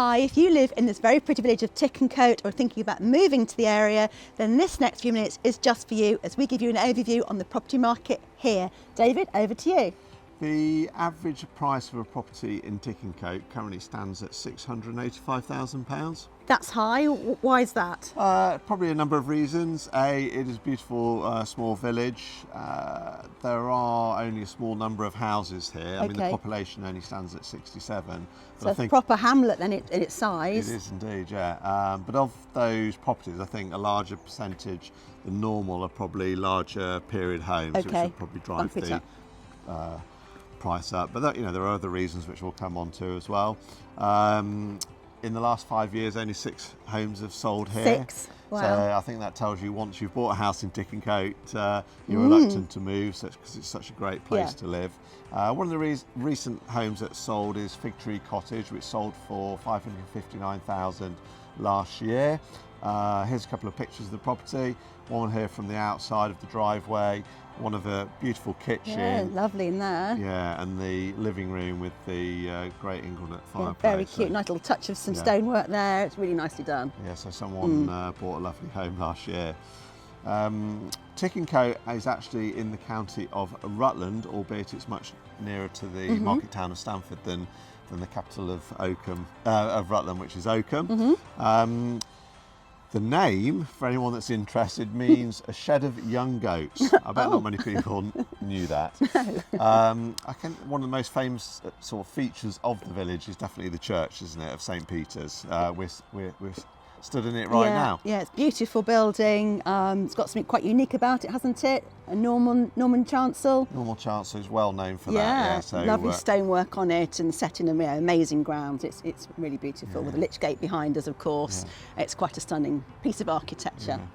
Hi, if you live in this very pretty village of Tickencote or thinking about moving to the area, then this next few minutes is just for you as we give you an overview on the property market here. David, over to you. The average price of a property in Tickencote currently stands at £685,000. That's high. Why is that? Probably a number of reasons. A, it is a beautiful small village. There are only a small number of houses here. I mean, the population only stands at 67. So it's a proper hamlet then in its size. It is indeed, yeah. But of those properties, I think a larger percentage than normal are probably larger period homes, which would probably drive the price up. But there are other reasons which we'll come on to as well. In the last 5 years, only 6 homes have sold here. 6? Wow. So I think that tells you once you've bought a house in Tickencote, you're reluctant to move because it's such a great place to live. One of the recent homes that sold is Fig Tree Cottage, which sold for $559,000 last year. Here's a couple of pictures of the property. One here from the outside of the driveway, one of a beautiful kitchen. Yeah, lovely in there. Yeah, and the living room with the great Inglenet fireplace. Yeah, very cute, nice little touch of some stonework there. It's really nicely done. Yeah, so someone bought a lovely home last year. Tickencote is actually in the county of Rutland, albeit it's much nearer to the market town of Stamford than the capital of Rutland, which is Oakham. The name, for anyone that's interested, means a shed of young goats. I bet not many people knew that. One of the most famous sort of features of the village is definitely the church, isn't it, of St. Peter's. We're stood in it right now. Yeah, it's a beautiful building. It's got something quite unique about it, hasn't it? A Norman chancel. Norman chancel is well known for that. Yeah, so lovely stonework on it and set in amazing grounds. It's really beautiful with the lich gate behind us, of course. Yeah. It's quite a stunning piece of architecture. Yeah.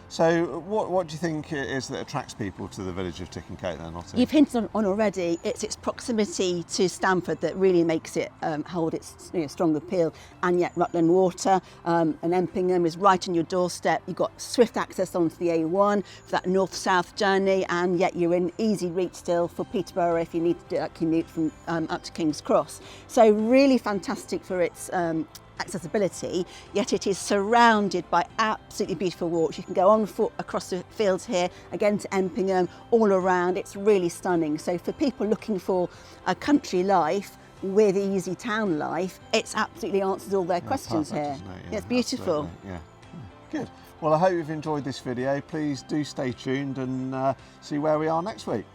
So what do you think it is that attracts people to the village of Tickencote then, Lottie? You've hinted on already, it's its proximity to Stamford that really makes it hold its strong appeal, and yet Rutland Water and Empingham is right on your doorstep. You've got swift access onto the A1 for that north-south journey, and yet you're in easy reach still for Peterborough if you need to do that commute from up to King's Cross. So really fantastic for its accessibility, yet it is surrounded by absolutely beautiful walks. You can go on foot across the fields here, again to Empingham, all around. It's really stunning. So for people looking for a country life with easy town life, it's absolutely answers all their questions here. Yeah, it's beautiful. Yeah. Good. Well, I hope you've enjoyed this video. Please do stay tuned and see where we are next week.